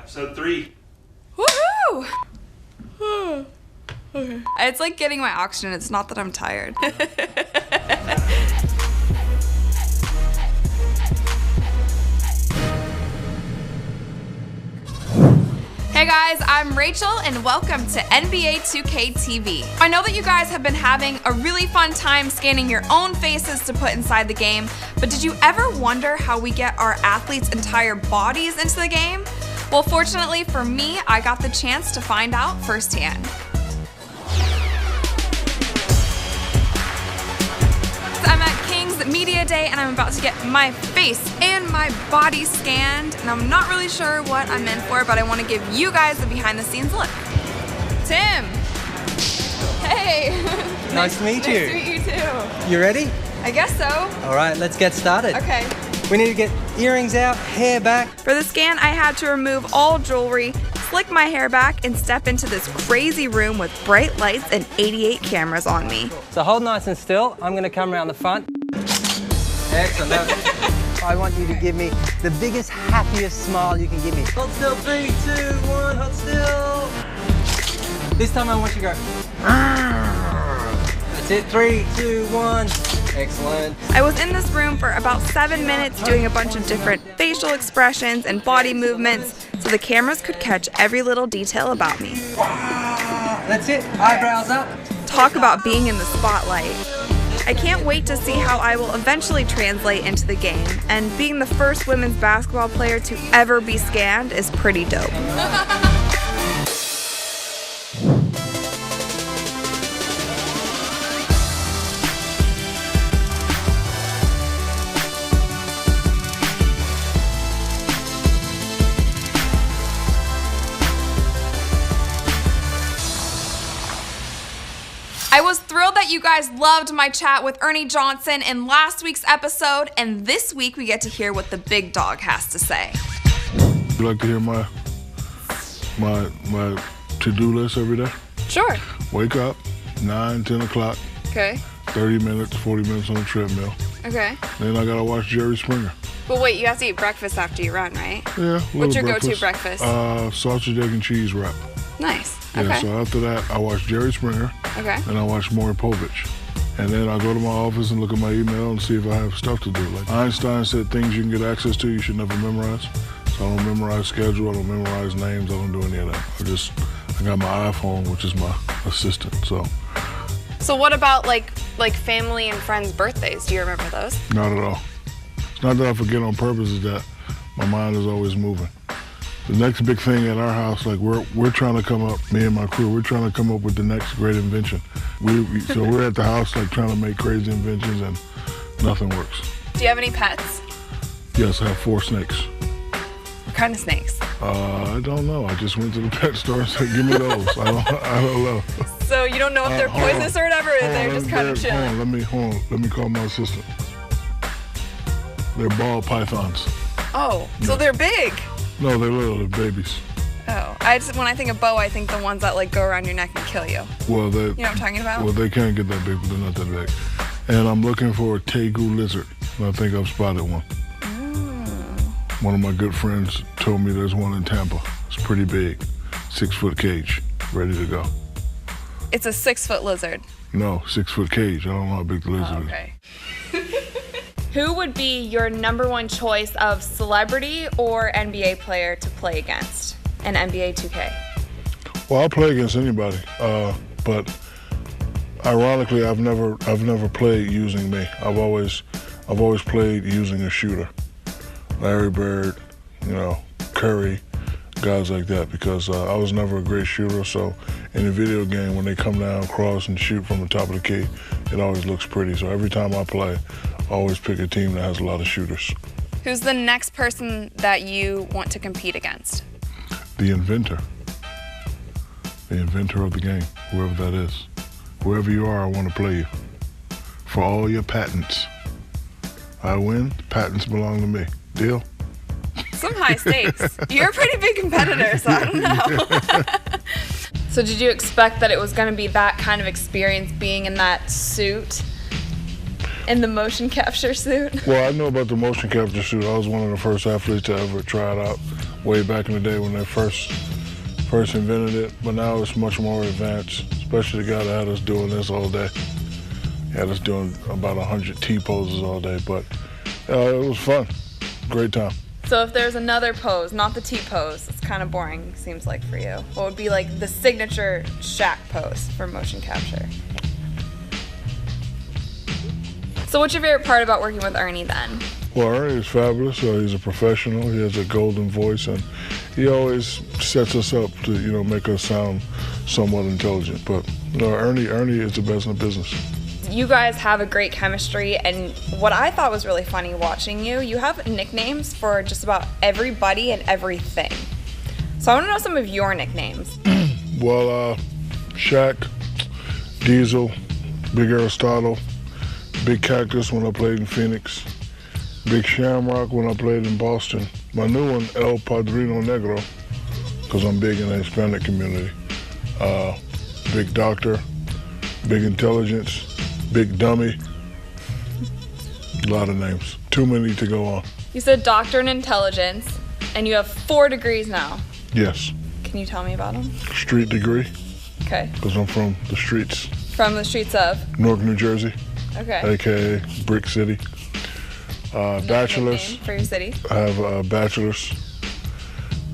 Episode 3. Woohoo! Okay. It's like getting my oxygen. It's not that I'm tired. Hey guys, I'm Rachel and welcome to NBA2KTV. I know that you guys have been having a really fun time scanning your own faces to put inside the game, but did you ever wonder how we get our athletes' entire bodies into the game? Well, fortunately for me, I got the chance to find out firsthand. I'm at King's Media Day and I'm about to get my face and my body scanned, and I'm not really sure what I'm in for, but I want to give you guys a behind the scenes look. Tim! Hey! Nice to meet you. Nice to meet you too. You ready? I guess so. All right, let's get started. Okay. We need to get earrings out, hair back. For the scan, I had to remove all jewelry, slick my hair back, and step into this crazy room with bright lights and 88 cameras on me. So hold nice and still. I'm gonna come around the front. Excellent. I want you to give me the biggest, happiest smile you can give me. Hold still, 3, 2, 1, hold still. This time I want you to go. That's it, 3, 2, 1. Excellent. I was in this room for about 7 minutes doing a bunch of different facial expressions and body movements so the cameras could catch every little detail about me. Wow. That's it, eyebrows up. Talk about being in the spotlight. I can't wait to see how I will eventually translate into the game, and being the first women's basketball player to ever be scanned is pretty dope. I was thrilled that you guys loved my chat with Ernie Johnson in last week's episode, and this week we get to hear what the big dog has to say. You like to hear my to-do list every day? Sure. Wake up, 9, 10 o'clock, Okay. 30 minutes, 40 minutes on the treadmill. Okay. Then I gotta watch Jerry Springer. But wait, you have to eat breakfast after you run, right? Yeah, What's your go-to breakfast? Sausage, egg, and cheese wrap. Nice. Yeah, Okay. so after that, I watch Jerry Springer, Okay. and I watch Maury Povich. And then I go to my office and look at my email and see if I have stuff to do. Like Einstein said, things you can get access to, you should never memorize. So I don't memorize schedule, I don't memorize names, I don't do any of that. I got my iPhone, which is my assistant, so. So what about like family and friends' birthdays? Do you remember those? Not at all. It's not that I forget on purpose, it's that my mind is always moving. The next big thing at our house, like we're trying to come up, me and my crew, we're trying to come up with the next great invention. So we're at the house like trying to make crazy inventions and nothing works. Do you have any pets? Yes, I have 4 snakes. What kind of snakes? I don't know. I just went to the pet store and said, give me those. I don't know. So you don't know if they're poisonous or whatever, or they're just kind of chilling? Hold on. Let me call my assistant. They're ball pythons. Oh, so they're big. No, they're little. They're babies. Oh, when I think of boa, I think the ones that like go around your neck and kill you. Well, You know what I'm talking about? Well, they can't get that big, but they're not that big. And I'm looking for a tegu lizard. And I think I've spotted one. One of my good friends told me there's one in Tampa. It's pretty big. 6-foot cage, ready to go. It's a 6-foot lizard. No, 6-foot cage. I don't know how big the lizard is. Okay. Who would be your #1 choice of celebrity or NBA player to play against in NBA 2K? Well, I'll play against anybody, but ironically, I've never played using me. I've always played using a shooter, Larry Bird, Curry, guys like that, because I was never a great shooter. So in a video game, when they come down, cross, and shoot from the top of the key, it always looks pretty. So every time I play, I always pick a team that has a lot of shooters. Who's the next person that you want to compete against? The inventor. The inventor of the game, whoever that is. Whoever you are, I want to play you. For all your patents. I win, patents belong to me. Deal? Some high stakes. You're a pretty big competitor, so I don't know. So did you expect that it was going to be that kind of experience being in that suit? In the motion capture suit? Well, I know about the motion capture suit. I was one of the first athletes to ever try it out. way back in the day when they first invented it, but now it's much more advanced, especially the guy that had us doing this all day. He had us doing about 100 T-poses all day, but it was fun. Great time. So if there's another pose, not the T-pose, it's kind of boring, seems like for you. What would be like the signature Shaq pose for motion capture? So what's your favorite part about working with Ernie then? Well, Ernie is fabulous. He's a professional. He has a golden voice, and he always sets us up to, make us sound somewhat intelligent. But Ernie is the best in the business. You guys have a great chemistry, and what I thought was really funny watching you have nicknames for just about everybody and everything. So I want to know some of your nicknames. Well, Shaq, Diesel, Big Aristotle, Big Cactus when I played in Phoenix, Big Shamrock when I played in Boston. My new one, El Padrino Negro, because I'm big in the Hispanic community. Big Doctor, Big Intelligence, Big Dummy. A lot of names. Too many to go on. You said Doctor in Intelligence, and you have 4 degrees now. Yes. Can you tell me about them? Street degree. Okay. Because I'm from the streets. From the streets of? Newark, New Jersey. Okay. AKA Brick City. Bachelor's. For your city. I have a bachelor's.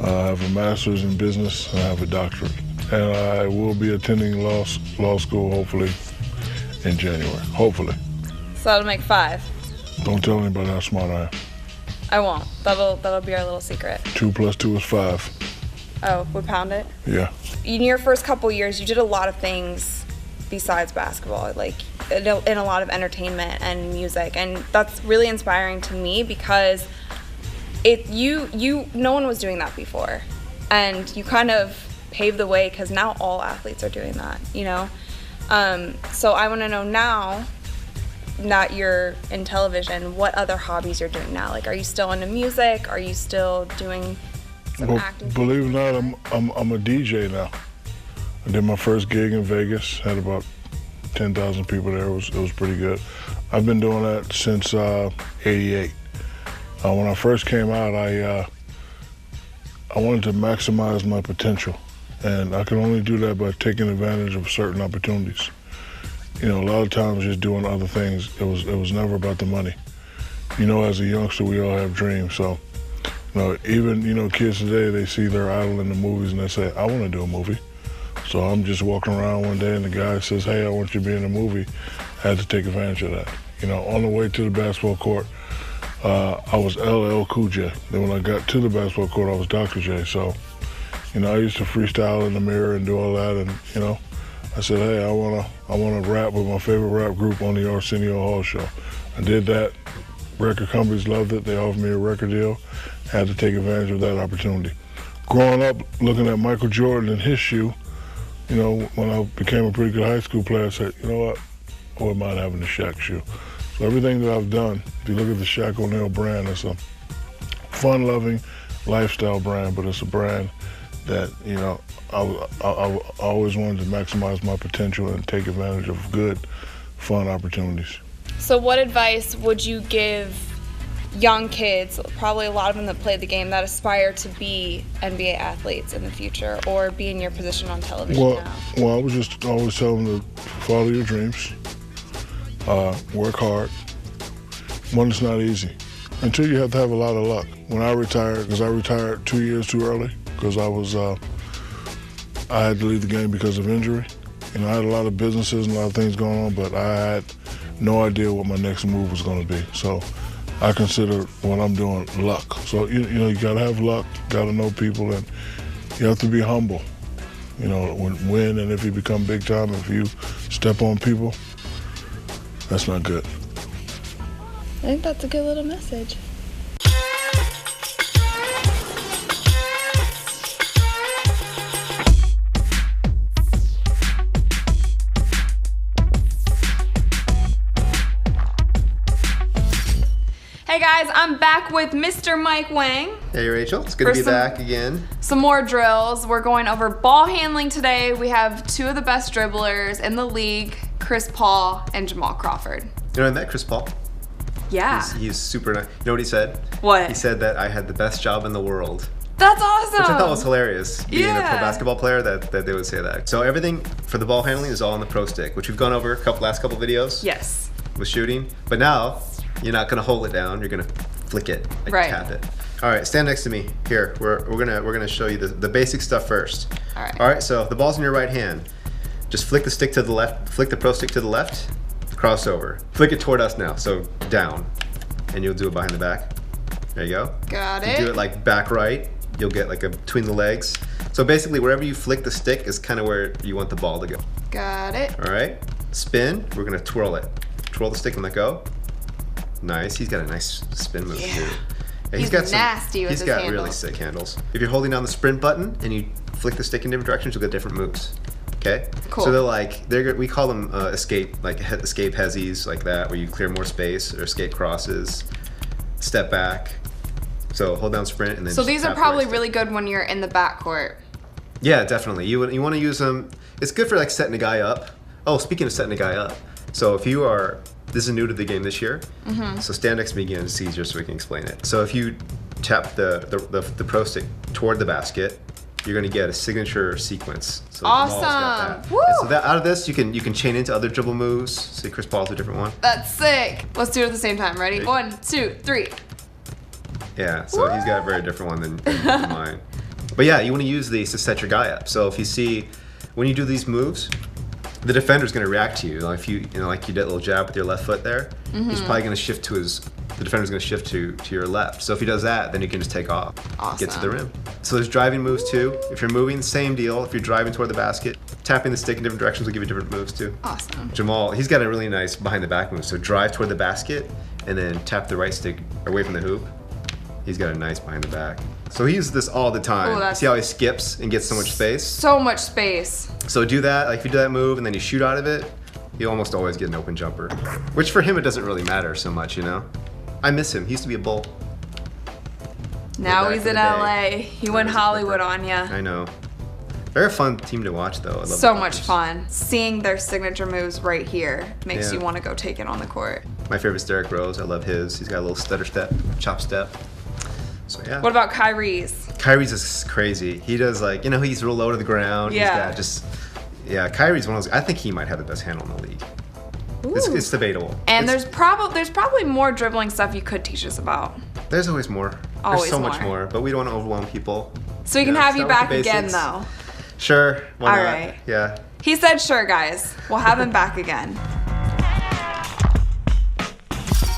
I have a master's in business. I have a doctorate. And I will be attending law school, hopefully, in January. Hopefully. So that'll make 5. Don't tell anybody how smart I am. I won't. That'll be our little secret. 2 + 2 is 5. Oh, we pound it? Yeah. In your first couple years, you did a lot of things besides basketball, like in a lot of entertainment and music, and that's really inspiring to me because no one was doing that before, and you kind of paved the way because now all athletes are doing that, So I want to know now that you're in television, what other hobbies you're doing now? Like, are you still into music? Are you still doing some acting? Believe it or not, I'm a DJ now. I did my first gig in Vegas, had about 10,000 people there. It was pretty good. I've been doing that since '88. When I first came out, I wanted to maximize my potential, and I could only do that by taking advantage of certain opportunities. A lot of times just doing other things, it was never about the money. As a youngster, we all have dreams. So, even kids today, they see their idol in the movies and they say, I want to do a movie. So I'm just walking around one day and the guy says, hey, I want you to be in a movie. I had to take advantage of that. On the way to the basketball court, I was LL Cool J. Then when I got to the basketball court, I was Dr. J. So, I used to freestyle in the mirror and do all that. And, I said, hey, I wanna rap with my favorite rap group on the Arsenio Hall show. I did that. Record companies loved it. They offered me a record deal. Had to take advantage of that opportunity. Growing up, looking at Michael Jordan and his shoe, when I became a pretty good high school player, I said, you know what? I wouldn't mind having the Shaq shoe. So everything that I've done, if you look at the Shaq O'Neal brand, it's a fun-loving lifestyle brand, but it's a brand that, I always wanted to maximize my potential and take advantage of good, fun opportunities. So what advice would you give young kids, probably a lot of them that play the game, that aspire to be NBA athletes in the future or be in your position on television now? Well, I was just always telling them to follow your dreams, work hard. One, it's not easy. And 2, you have to have a lot of luck. When I retired, because I retired 2 years too early, because I had to leave the game because of injury. I had a lot of businesses and a lot of things going on, but I had no idea what my next move was going to be. So I consider what I'm doing luck. So, you gotta have luck, gotta know people, and you have to be humble. When and if you become big time, if you step on people, that's not good. I think that's a good little message. Hey guys, I'm back with Mr. Mike Wang. Hey Rachel, it's good to be back again. Some more drills. We're going over ball handling today. We have 2 of the best dribblers in the league, Chris Paul and Jamal Crawford. I met Chris Paul. Yeah. He's super nice. You know what he said? What? He said that I had the best job in the world. That's awesome. Which I thought was hilarious, being a pro Yeah. basketball player, that they would say that. So everything for the ball handling is all on the pro stick, which we've gone over last couple videos. Yes. With shooting. But now, you're not gonna hold it down, you're gonna flick it, like Right. tap it. All right, stand next to me. Here, we're gonna show you the basic stuff first. All right. All right, so if the ball's in your right hand, just flick the stick to the left, flick the pro stick to the left, crossover. Flick it toward us now, so down. And you'll do it behind the back. There you go. Got You it. do it like back right, you'll get like a between the legs. So basically wherever you flick the stick is kind of where you want the ball to go. Got it. All right, spin, we're gonna twirl it. Twirl the stick and let go. Nice, he's got a nice spin move Yeah. too. Yeah, He's nasty with He's his got really handles. sick handles. If you're holding down the sprint button and you flick the stick in different directions, you'll get different moves. Okay? Cool. So we call them escape, like escape hezzies, like that, where you clear more space, or escape crosses, step back. So hold down sprint and then So just these are tap the probably right really stick. good when you're in the backcourt. Yeah, definitely. You want to use them. It's good for like setting a guy up. Oh, speaking of setting a guy up, so if you are, this is new to the game this year. So stand next to me again. It's easier so we can explain it. So if you tap the pro stick toward the basket, you're gonna get a signature sequence. So the ball's got Awesome. that. Woo! And so that out of this, you can chain into other dribble moves. Say Chris Paul's a different one. That's sick. Let's do it at the same time. Ready? Ready? 1, 2, 3. Yeah, so he's got a very different one than mine. But yeah, you want to use these to set your guy up. So if you see, when you do these moves, the defender's going to react to you. Like if you like you did a little jab with your left foot there, he's probably going to shift to the defender's going to shift to your left. So if he does that, then you can just take off, get to the Awesome. rim. So there's driving moves too. If you're moving, same deal. If you're driving toward the basket, tapping the stick in different directions will give you different moves too. Awesome. Jamal, he's got a really nice behind the back move. So drive toward the basket and then tap the right stick away from the hoop. He's got a nice behind the back. So he uses this all the time. Oh, that's- See how he skips and gets so much space? So much space. So do that, like if you do that move and then you shoot out of it, you almost always get an open jumper. Which for him, it doesn't really matter so much, you know? I miss him. He used to be a Bull. Now back he's in in the day. LA. He Now went he's a Hollywood Clipper. on ya. I know. They're a fun team to watch though. I love So the much Clippers. fun. Seeing their signature moves right here makes Yeah. you want to go take it on the court. My favorite's Derrick Rose. I love his. He's got a little stutter step, chop step. So yeah. What about Kyrie's? Kyrie's is crazy. He does like, he's real low to the ground. Yeah. He's got Kyrie's one of those, I think he might have the best handle in the league. It's debatable. And It's- there's probably more dribbling stuff you could teach us about. There's always more. Always There's so much more. more, but we don't want to overwhelm people. So we can Yeah, have you start with back the again basics. though. Sure. Why All not? right. Yeah. He said sure, guys. We'll have him back again.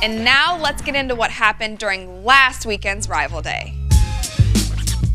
And now let's get into what happened during last weekend's Rival Day.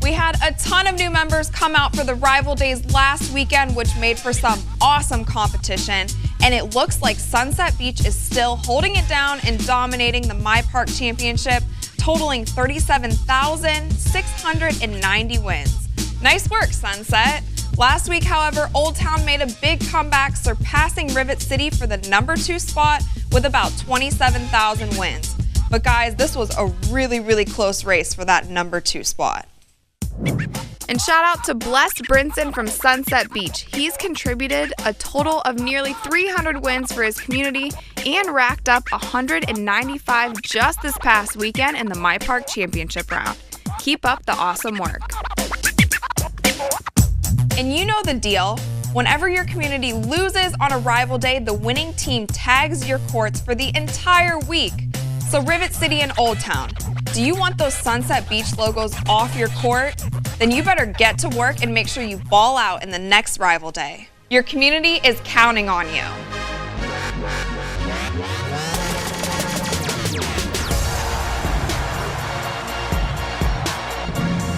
We had a ton of new members come out for the Rival Days last weekend, which made for some awesome competition. And it looks like Sunset Beach is still holding it down and dominating the My Park Championship, totaling 37,690 wins. Nice work, Sunset. Last week, however, Old Town made a big comeback, surpassing Rivet City for the #2 spot with about 27,000 wins. But guys, this was a really, really close race for that #2 spot. And shout out to Bless Brinson from Sunset Beach. He's contributed a total of nearly 300 wins for his community and racked up 195 just this past weekend in the My Park Championship round. Keep up the awesome work. And you know the deal. Whenever your community loses on a Rival Day, the winning team tags your courts for the entire week. So Rivet City and Old Town, do you want those Sunset Beach logos off your court? Then you better get to work and make sure you ball out in the next Rival Day. Your community is counting on you.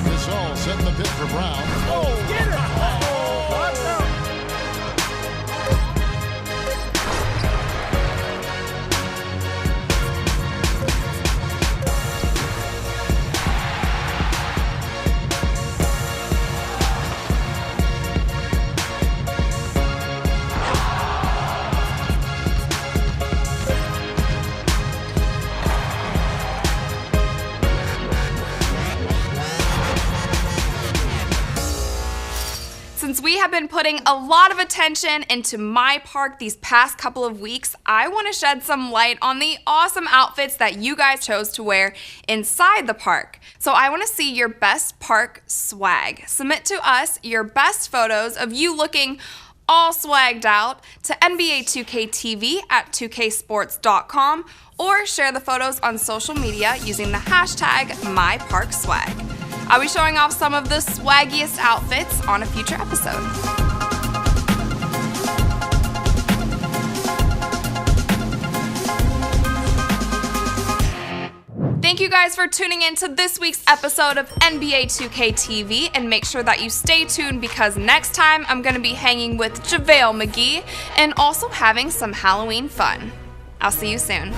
This all set in the pit for Brown. Oh, get it! since we have been putting a lot of attention into my park these past couple of weeks, I want to shed some light on the awesome outfits that you guys chose to wear inside the park. So I want to see your best park swag. Submit to us your best photos of you looking all swagged out to NBA2KTV at 2ksports.com or share the photos on social media using the hashtag MyParkSwag. I'll be showing off some of the swaggiest outfits on a future episode. Thank you guys for tuning in to this week's episode of NBA 2K TV, and make sure that you stay tuned because next time I'm going to be hanging with JaVale McGee and also having some Halloween fun. I'll see you soon.